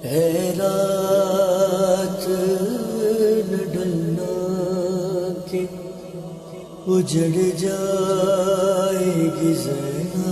है रात न ढलना के उजड़ जाएगी ज़ैना।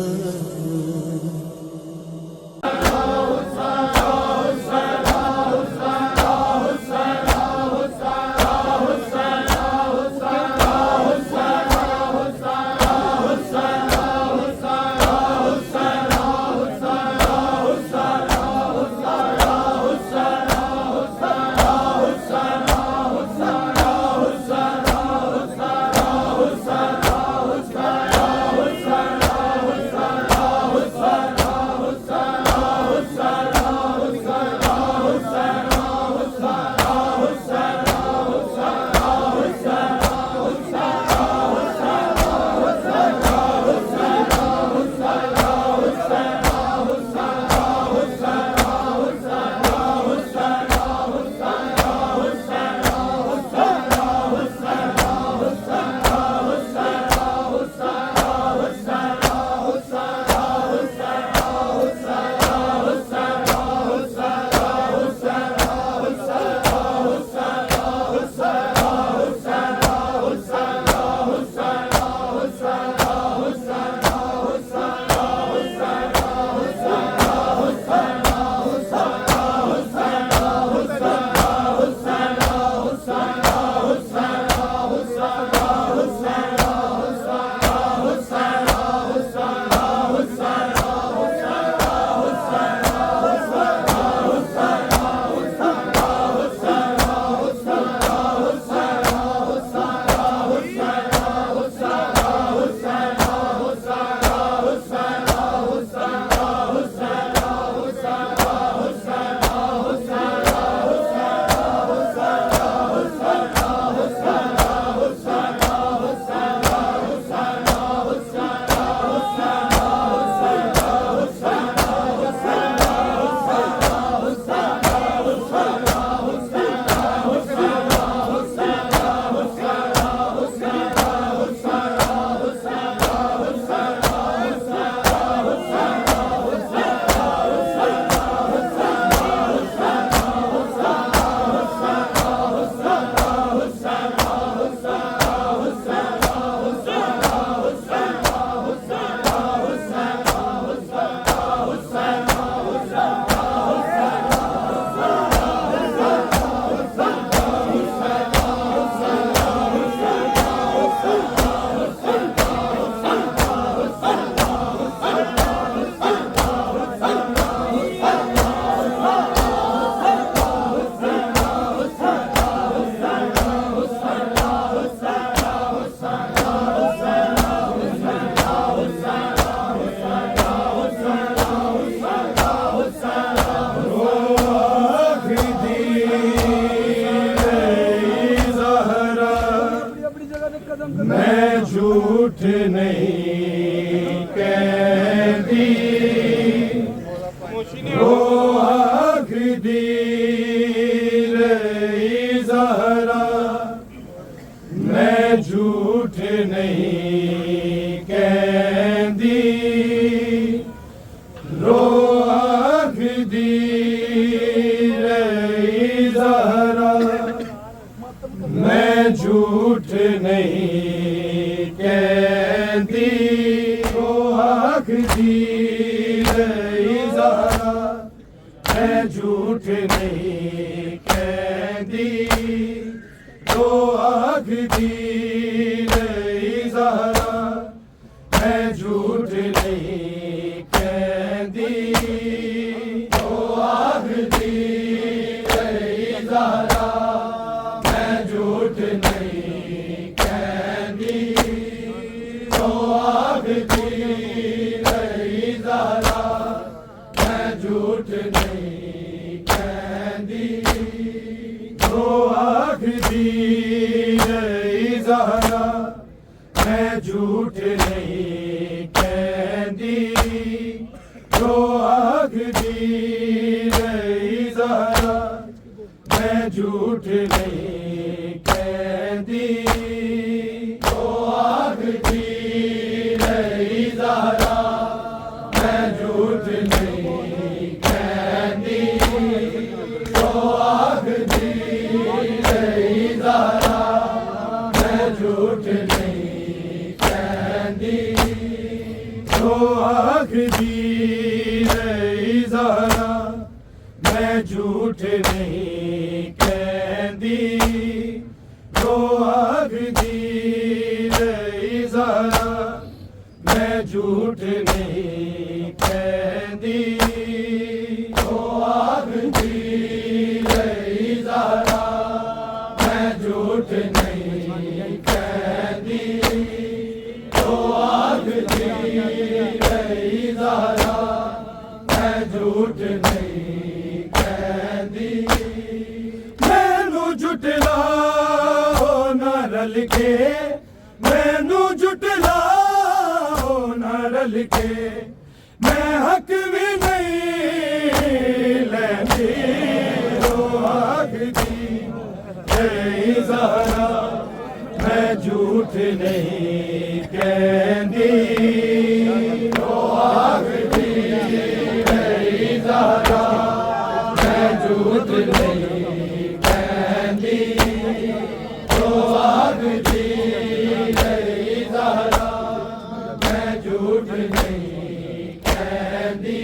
मैं झूठ नहीं कहती वो आखिरी ज़हरा। मैं झूठ नहीं कहती रो आखिरी ज़हरा। मैं झूठ नहीं कहती वो आखिरी ज़हरा। मैं झूठ नहीं कहती वो आखिरी ज़हरा। मैं झूठ नहीं कहती वो आखिरी ज़हरा। मैं झूठ नहीं कहती वो आखिरी ज़हरा। मैं झूठ नहीं कहती वो आखिरी ज़हरा। मैं झूठ नहीं कहती वो आखिरी ज़हरा। मैं झूठ नहीं कहती वो आखिरी ज़हरा। मैं झूठ नहीं कहती जो आखदी रही ज़हरा मैं झूठ नहीं कहंदी जो आखदी रही ज़हरा मैं झूठ नहीं कहंदी जो आखदी रही ज़हरा मैं झूठ नहीं कहंदी जो आखदी रही ज़हरा मैं झूठ नहीं कहंदी जो आखदी रही ज़हरा मैं झूठ नहीं कहंदी मैनू झुठलाओ ना रल के मैनू झुठलाओ ना रल के मैं हक भी नहीं लैंदी जो आखदी रही ज़हरा मैं झूठ नहीं कहंदी जो आखदी रही ज़हरा मैं झूठ नहीं कहंदी जो आखदी रही ज़हरा मैं झूठ नहीं कहंदी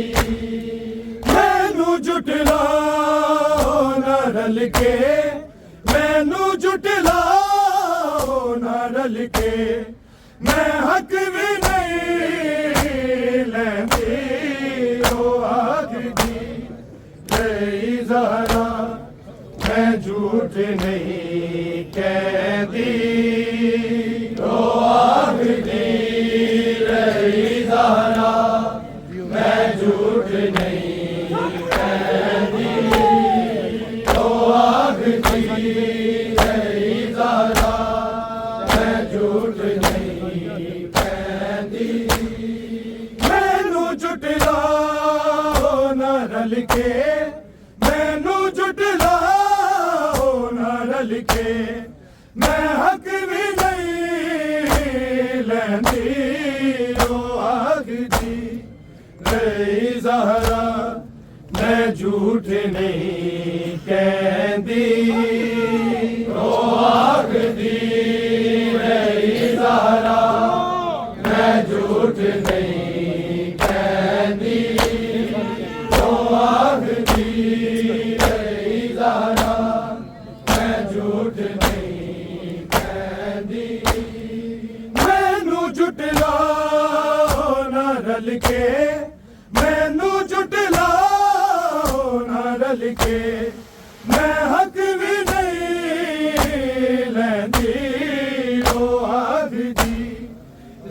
मैनू झुठलाओ ना रल के मैनू झुठलाओ ना रल के मैं हक भी नहीं लैंदी जो आखदी रही ज़हरा मैं झूठ नहीं कहंदी जो आखदी रही ज़हरा मैं झूठ नहीं कहंदी जो आखदी रही ज़हरा मैं झूठ नहीं कहंदी मैनू झुठलाओ ना रल के मैनू झुठलाओ ना रल के मैं हक भी नहीं लैंदी जो आखदी रही ज़हरा मैं झूठ नहीं कहंदी जो आखदी रही ज़हरा मैं झूठ नहीं कहंदी जो आखदी रही ज़हरा मैं झूठ नहीं कहंदी मैनू झुठलाओ ना रल के मैनू झुठलाओ ना रल के मैं हक भी नहीं लैंदी जो आखदी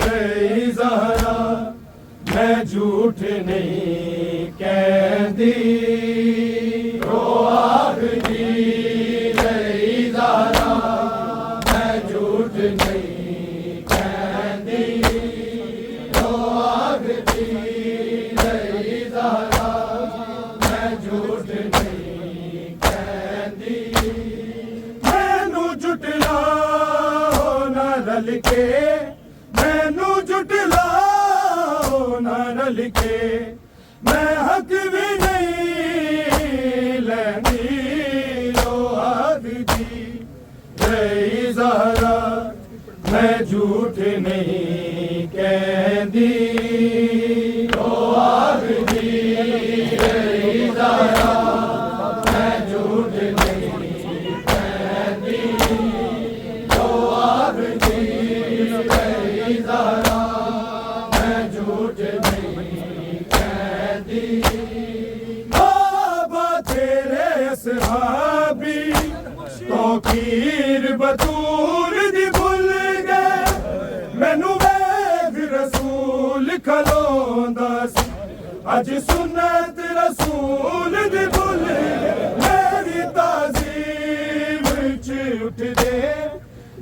रही ज़हरा मैं झूठ नहीं कहंदी जो आखदी रही ज़हरा मैं झूठ नहीं कहंदी जो आखदी रही ज़हरा मैं झूठ नहीं कहंदी मैनू झुठलाओ ना रल के मैनू झुठलाओ ना रल के मैं हक भी नहीं लैंदी जो आखदी रही ज़हरा मैं झूठ नहीं कहंदी जो आखदी रही ज़हरा मैं झूठ नहीं कहंदी जो आखदी रही ज़हरा मैं झूठ नहीं कहंदी बाबा तेरे असहाबी तौकीर बतूर दी भुल गए मैनू वेख रसूल खलोंदा सी अज सुन्नत रसूल दी भुल गए मेरी ताज़ीम च उठ दे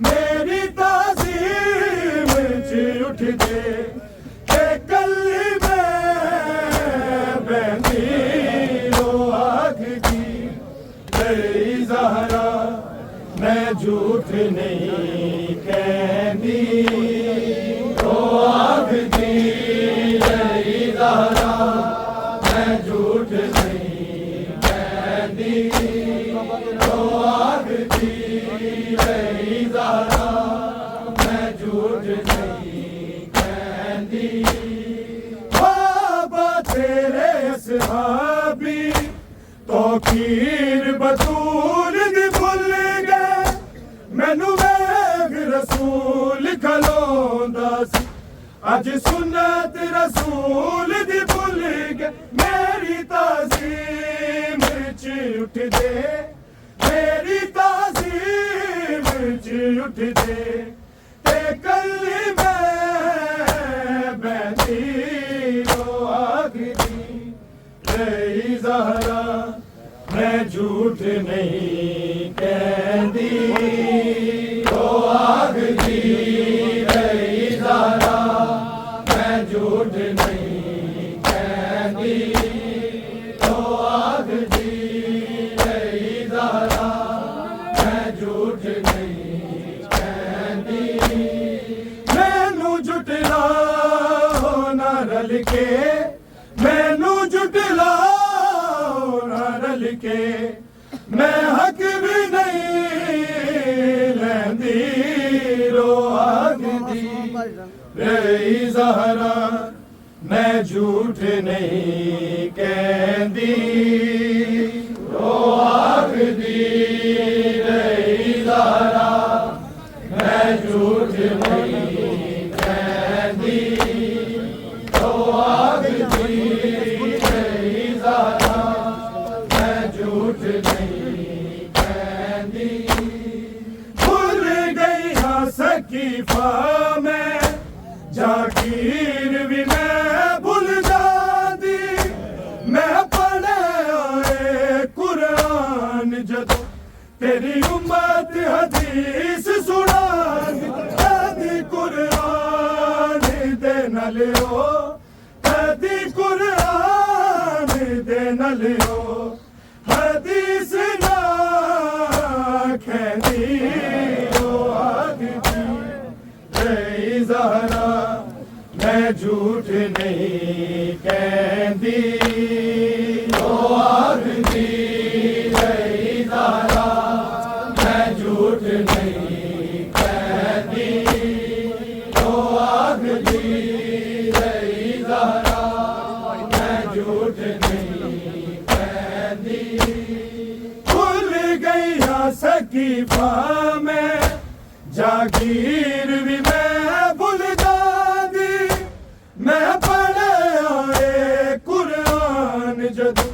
मेरी ताज़ीम च उठ दे के कल्ली मैं बहनी रो आखदी रही ज़हरा मैं झूठ नहीं कहंदी तो आखदी रही ज़हरा मैं झूठ नहीं कहंदी कहंदी ओ आखदी रही ज़हरा मैं झूठ नहीं कहंदी बाबा तेरे असहाबी तौकीर बतूल दी भुल गए मैनू वेख रसूल खलोंदा सी अज सुन्नत रसूल दी भुल गए मेरी ताज़ीम च उठ दे मेरी ताज़ीम च उठ दे ते कल्ली मैं बहती रो आखदी रही ज़हरा मैं झूठ नहीं कहंदी ओ आखदी रही ज़हरा मैं झूठ नहीं कहंदी ओ आखदी रही ज़हरा मैं झूठ नहीं कहंदी मैनू जुटलाओ ना रल के मैनू जुटलाओ ना रल के मैं हक भी नहीं लैंदी रो आखदी रही ज़हरा मैं झूठ नहीं कहंदी रो आखदी रही ज़हरा मैं झूठ नहीं कहंदी रो आखदी रही ज़हरा मैं झूठ नहीं कहंदी भूल गई हाँ सकीफ़ा मैं जागीर भी मैं भूल जाती मैं पढ़े आए कुरान जदों तेरी उम्मत हदीस सुनाती कदी कुरान दे न लियो कदी कुरान दे न लियो हदीस ना कहंदी ओ आखदी रही ज़हरा मैं झूठ नहीं कहंदी ओ आखदी रही ज़हरा मैं झूठ नहीं कहंदी ओ आखदी रही ज़हरा मैं झूठ नहीं कहंदी भूल गई हाँ सकीफ़ा मैं जागीर भी मैं भूल जाती मैं पढ़े आए कुरान जदों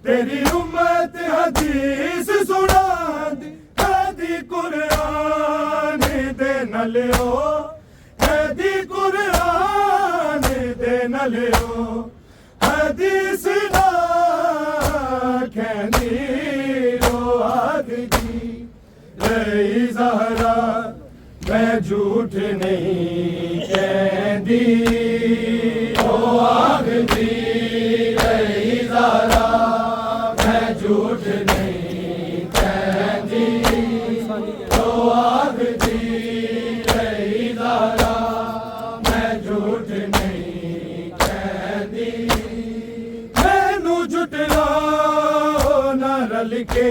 तेरी उम्मत हदीस सुनाती कदी कुरान दे न लियो कदी कुरान दे न लियो हदीस ना कहंदी रो आखदी रही ज़हरा मैं झूठ नहीं कहंदी ओ आखदी रही ज़हरा मैं झूठ नहीं कहंदी ओ आखदी रही ज़हरा मैं झूठ नहीं कहंदी मैनू जुटलाओ ना रल के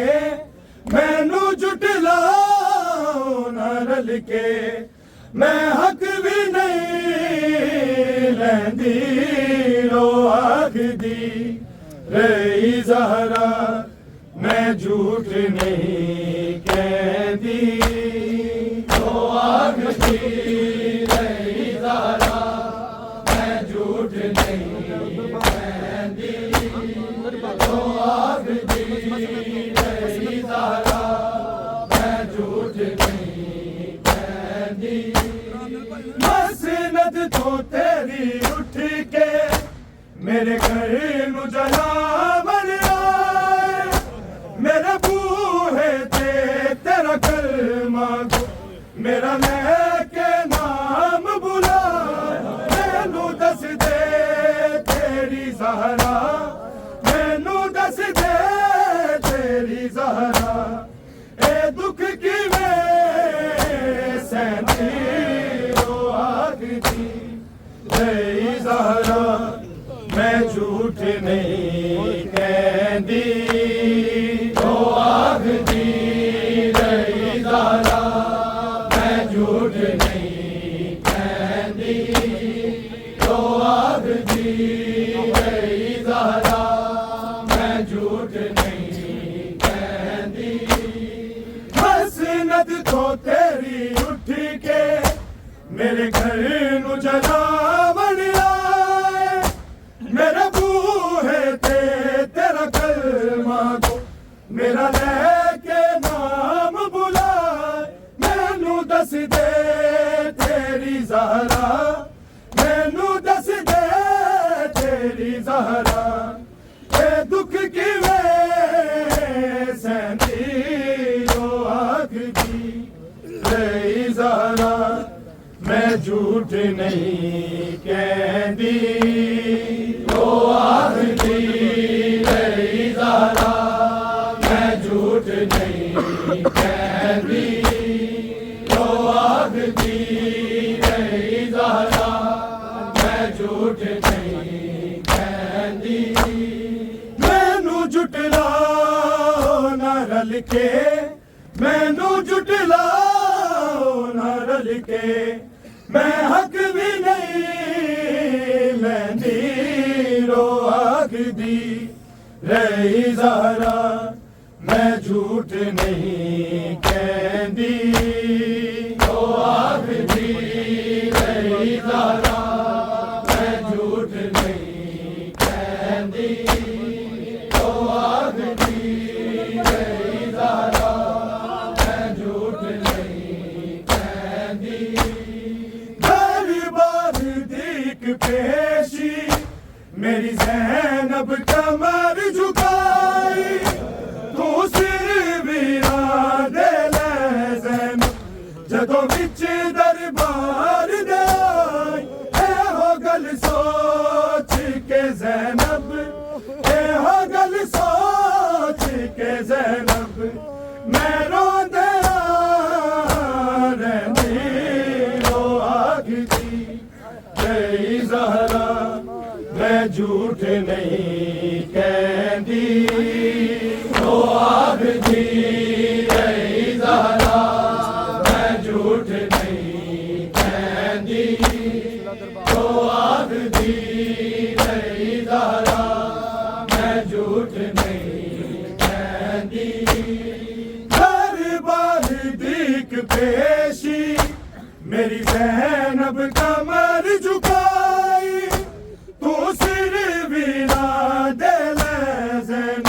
मैनू जुटलाओ ना रल के मैं हक भी नहीं लैंदी रो आखदी रही ज़हरा मैं झूठ नहीं कहंदी ओ आखदी रही ज़हरा मैं झूठ नहीं कहंदी ओ आखदी रही ज़हरा मैं झूठ नहीं कहंदी मसनद तो तेरी उठ के मेरे घर नू जला बन आए मेरे बूहे ते तेरा कलमा मेरा लेके नाम बुला मैनू दस दे तेरी ज़हरा मैनू दस दे तेरी ज़हरा ए दुख की मैं सहती रो आखदी रही ज़हरा मैं झूठ नहीं कहंदी ओ मेरे घर नू जलावन आए मेरे बूहे ते तेरा कलमा को मेरा लेके नाम बुलाए मैनू दस दे तेरी ज़हरा मैनू दस दे तेरी ज़हरा ए दुख किवें सहंदी ओ आखदी तेरी ज़हरा मैं झूठ नहीं कहती ओ आखदी तेरी ज़हरा मैं झूठ नहीं कहती ओ आखदी तेरी ज़हरा मैं झूठ नहीं कहती मैनू जुटलाओ ना रल के मैनू जुटलाओ ना रल के मैं हक भी नहीं लैंदी रो आखदी रही ज़हरा मैं झूठ नहीं कहती ओ आखदी रही ज़हरा मैं झूठ नहीं कहती ओ आखदी रही ज़हरा मैं झूठ नहीं कहती पेशी मेरी ज़ैनब कमर झुकाई तू सिर वीरा दे ले ज़ैनब जदों विच दरबार दे आई ए हो गल सोच के ज़ैनब ए हो गल सोच के ज़ैनब मैं रोंदे रहंदी रो आखदी तेरी ज़हरा मैं झूठ नहीं कहती ओ आखदी तेरी ज़हरा मैं झूठ नहीं कहती ओ आखदी तेरी ज़हरा मैं झूठ नहीं कहती हर बार दीक पेशी मेरी ज़ैनब कमर झुकाई तू सिर वीरा दे ले ज़ैनब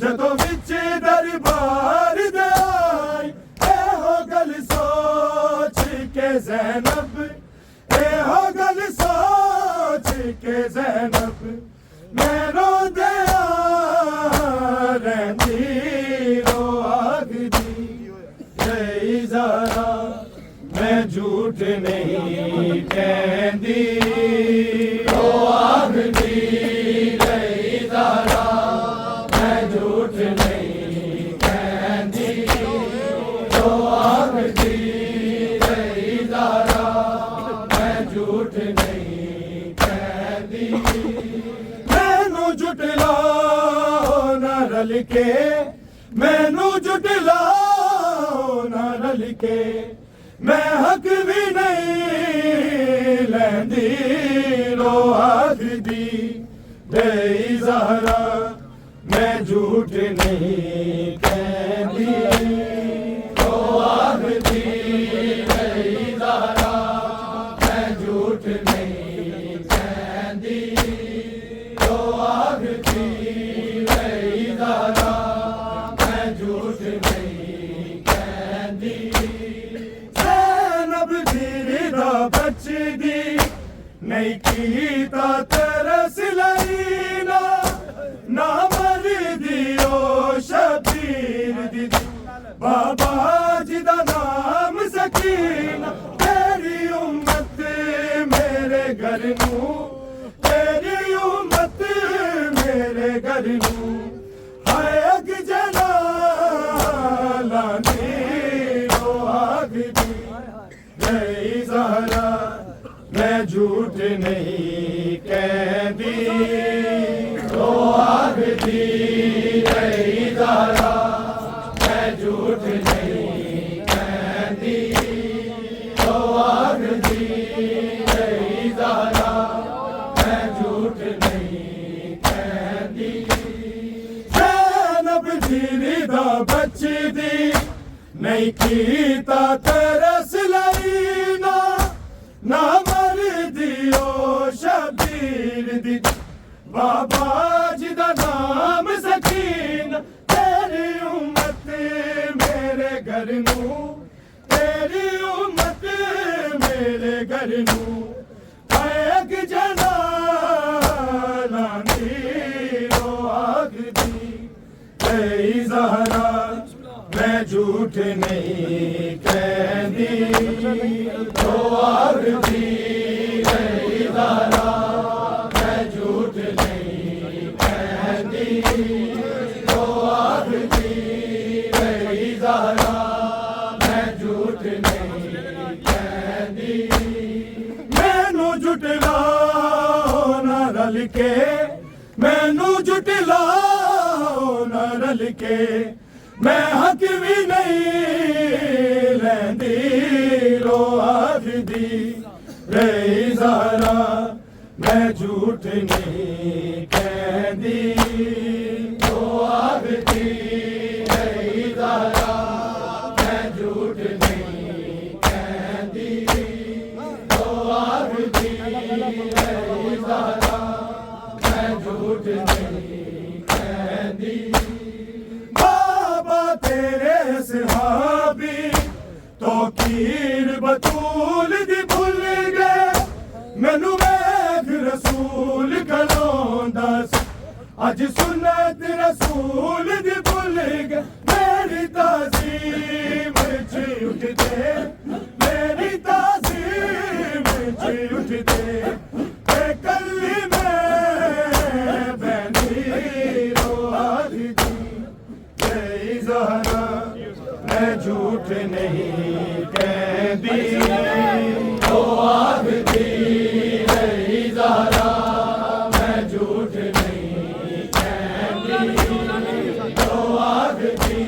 जदों विच दरबार दे आई ए हो गल सोच के ज़ैनब ए हो गल सोच के ज़ैनब मैं रोंदे रहंदी रो आखदी तेरी ज़हरा मैं झूठ नहीं कहती ओ आखदी तेरी ज़हरा मैं झूठ नहीं कहती ओ आखदी तेरी ज़हरा मैं झूठ नहीं कहती मैनू जुटलाओ ना रल के मैनू जुटलाओ ना रल के मैं हक भी नहीं लैंदी रो आखदी तेरी ज़हरा मैं झूठ नहीं कहती ओ आखदी तेरी ज़हरा मैं झूठ नहीं कहती ओ आखदी तेरी ज़हरा मैं झूठ नहीं कहती बचदी नहीं कीता तरस लईना ना मर दियो शबीर दी बाबा जी दा नाम सकीना तेरी उम्मत मेरे घर नू तेरी उम्मत मेरे घर नू हाय अग जलालानी रो आखदी तेरी ज़हरा मैं झूठ नहीं कहती ओ आखदी तेरी ज़हरा मैं झूठ नहीं कहती ओ आखदी तेरी ज़हरा मैं झूठ नहीं कहती ज़ैनब जी दा बचदी नहीं कीता तरस लईना ना मर दियो शबीर दी बाबा जी दा नाम सकीना तेरी उम्मत मेरे घर नू तेरी उम्मत मेरे घर नू एक जना लांदी रो आखदी ऐ ज़हरा मैं झूठ नहीं कहती तो आखदी ऐ ज़हरा मैं झूठ नहीं कहती तो आखदी ऐ ज़हरा मैं झूठ नहीं कहती मैनू जुटलाओ ना रल के मैनू जुटलाओ ना रल के मैं हक भी नहीं लैंदी रो आखदी रही ज़हरा मैं झूठ नहीं कहती तो आखदी रही ज़हरा मैं झूठ नहीं कहती तो आखदी रही ज़हरा मैं झूठ नहीं कहती तेरे सहाबी तो कीर बतूल दी भुल गए मैनू वेख रसूल कलोंदा अज सुन्नत रसूल दी भुल गए मेरी ताज़ीम च उठदे मेरी ताज़ीम च उठदे कल्ली मैं बैठी रो आखदी ज़हरा मैं झूठ नहीं कहती तो आखदी रही ज़हरा मैं झूठ नहीं कहती तो आखदी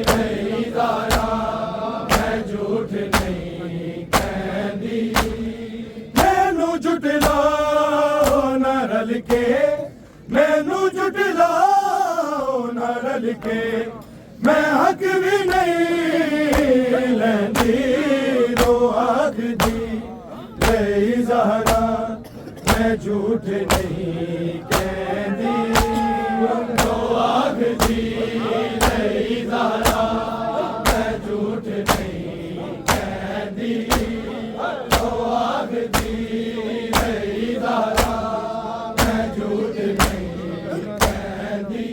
रही ज़हरा मैं झूठ नहीं कहती मैनू जुटलाओ ना रल के मैनू जुटलाओ ना रल के मैं हक भी नहीं लैंदी रो आखदी रही ज़हरा मैं झूठ नहीं कहती तो आखदी रही ज़हरा मैं झूठ नहीं कहती तो आखदी रही ज़हरा मैं झूठ नहीं कहती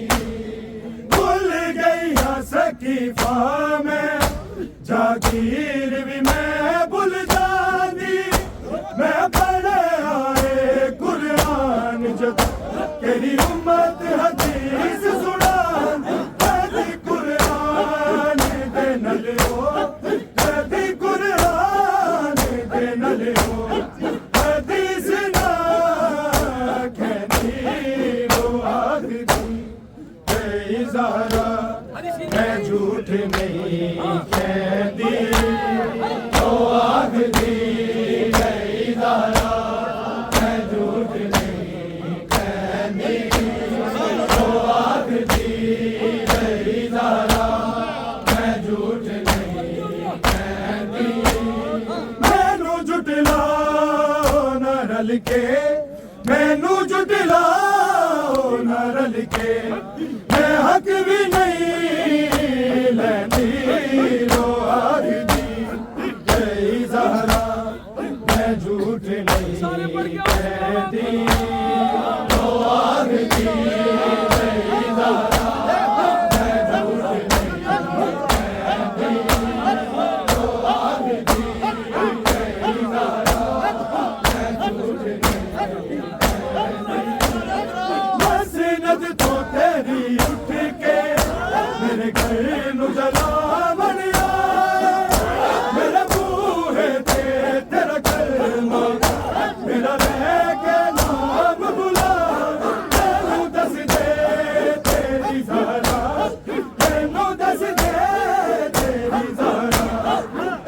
भूल गई सकीफा में जागीर भी मैं भूल जाती मैं पढ़े आए कुरान जब तेरी उम्मत हदीस सुनाती कदी कुरान दे नल हो कदी कुरान दे नल हो हदीस ना कहती रो आखदी ऐ ज़हरा मैं झूठ नहीं कहती तो आखदी रही ज़हरा मैं झूठ नहीं कहती तो आखदी रही ज़हरा मैं झूठ नहीं कहती मैनू जुटलाओ ना रल के मैनू जुटलाओ ना रल के मैं हक भी नहीं लैंदी रो आखदी रही ज़हरा मैं झूठ नहीं कहती तो आखदी रही ज़हरा मैं झूठ नहीं कहती तो आखदी रही ज़हरा मैं झूठ नहीं कहती मसनद तो तेरी उठ के मेरे घर नू जला बनिया मेरे बूहे ते तेरा कलमा मेरा रह के नाम बुला तेनू दस दे तेरी ज़हरा तेनू दस दे तेरी ज़हरा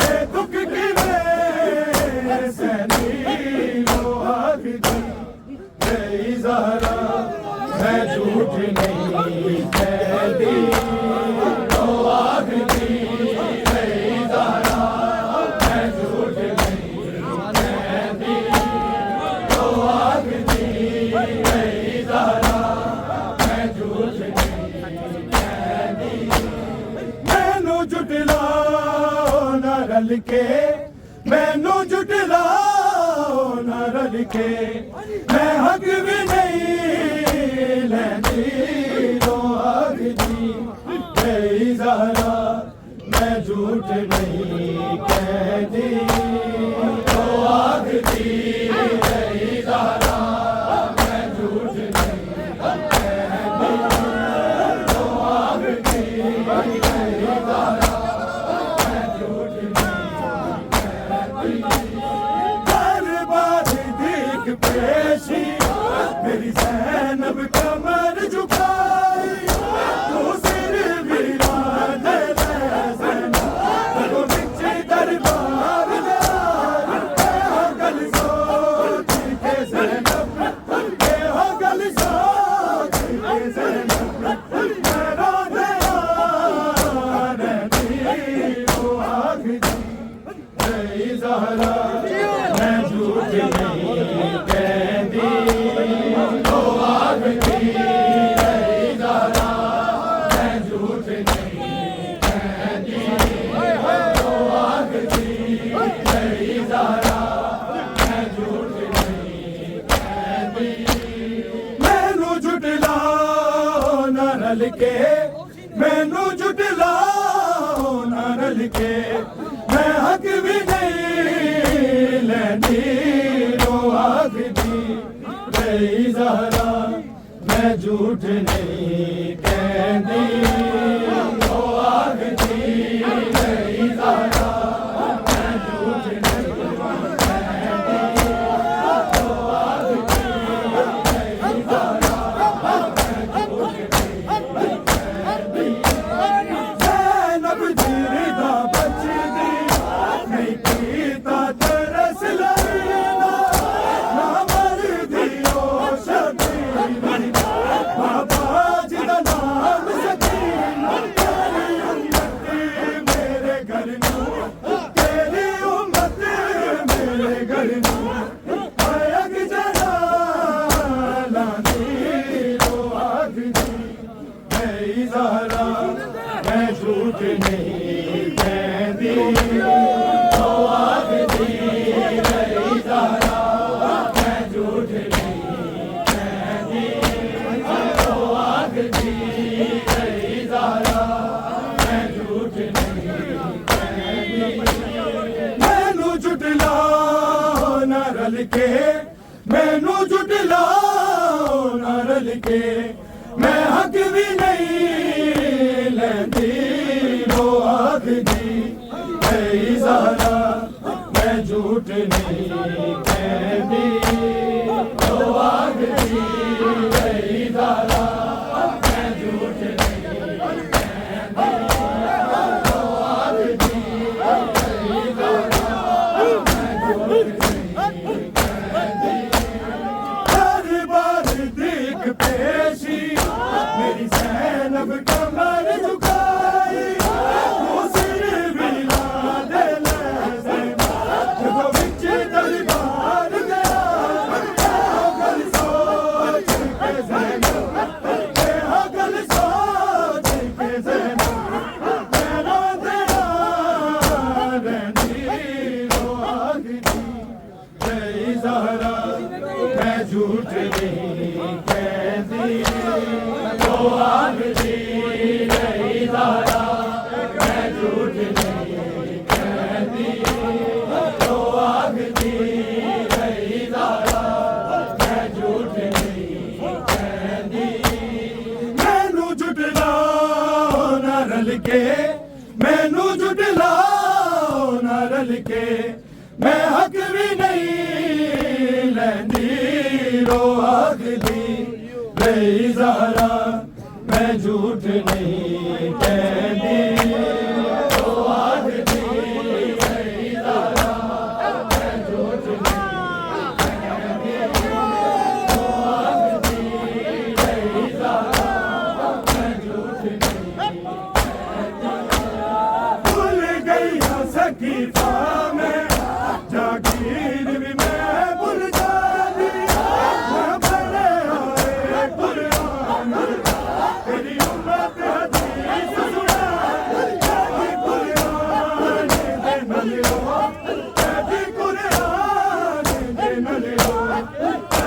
ए दुख किवें सहनी लो आखदी तेरी ज़हरा मैं झूठ नहीं कहती तो आखदी रल के मैनू जुटलाओ ना रल के मैं हक भी नहीं लैंदी लो आखदी मेरी ज़हरा मैं झूठ नहीं कहती लो आखदी मेरी ज़हरा मैं झूठ नहीं कहती लो आखदी मेरी ज़हरा मैं झूठ नहीं हर बार देख पेशी मेरी ज़ैनब कमर झुकाई तू सिर वीरा दे ज़ैनब तो नीचे दरबार ले हो गल सोच के ज़ैनब हो गल सोच के ज़ैनब मेरा दया रहती हो आखदी मेरी ज़हरा मैं झूठ नहीं कहती लो आखदी मेरी ज़हरा मैं झूठ नहीं कहती लो आखदी मेरी ज़हरा मैं झूठ नहीं कहती मैनू जुटलाओ ना रल के मैनू जुटलाओ ना रल के मैं हक भी नहीं लैंदी लो आखदी मेरी ज़हरा मैं झूठ नहीं कहती लो आखदी मेरी ज़हरा मैं झूठ नहीं कहती लो आखदी मेरी ज़हरा मैं झूठ नहीं कहती ज़ैनब जिरदा बचदी नहीं पीता तरस लैला ना मरदी ओ शबीना बाबा जी दा नाम सकीना तेरी उम्मत मेरे घर नू तेरी उम्मत मेरे घर नू अग जरा लांदी लो आखदी मेरी ज़हरा मैं झूठ नहीं कहती लो आखदी मेरी ज़हरा मैं झूठ नहीं कहती लो आखदी मेरी ज़हरा मैं झूठ नहीं कहती मैनू जुटलाओ ना रल के मैनू जुटलाओ ना रल के मैं हक भी नहीं लैंदी लो आखदी मेरी ज़हरा मैं झूठ नहीं कहती लो आखदी मेरी ज़हरा मैं झूठ नहीं कहती लो आखदी मेरी ज़हरा मैं झूठ नहीं कहती हर बार देख पेशी मेरी ज़ैनब कमर झुकाई तू सिर वीरा दे ज़ैनब तो विच दरबार गया हो गल सोच के ज़ैनब हो गल सोच के ज़ैनब मेरा दया रहती लो आखदी मेरी ज़हरा मैं झूठ नहीं कहती लो आखदी मेरी ज़हरा मैं झूठ नहीं कहती लो आखदी मेरी ज़हरा मैं झूठ नहीं कहती मैनू जुटलाओ ना रल के मैनू जुटलाओ ना रल के मैं हक भी नहीं लैंदी लो आखदी मेरी ज़हरा मैं झूठ नहीं कहती लो आखदी मेरी ज़हरा मैं झूठ नहीं कहती लो आखदी मेरी ज़हरा मैं झूठ नहीं कहती भूल गई हाँ सकीफ़ा में जागीर भी मैं भूल जाती मैं बड़े आए कुरान तेरी उम्मत हदीस सुना नले हो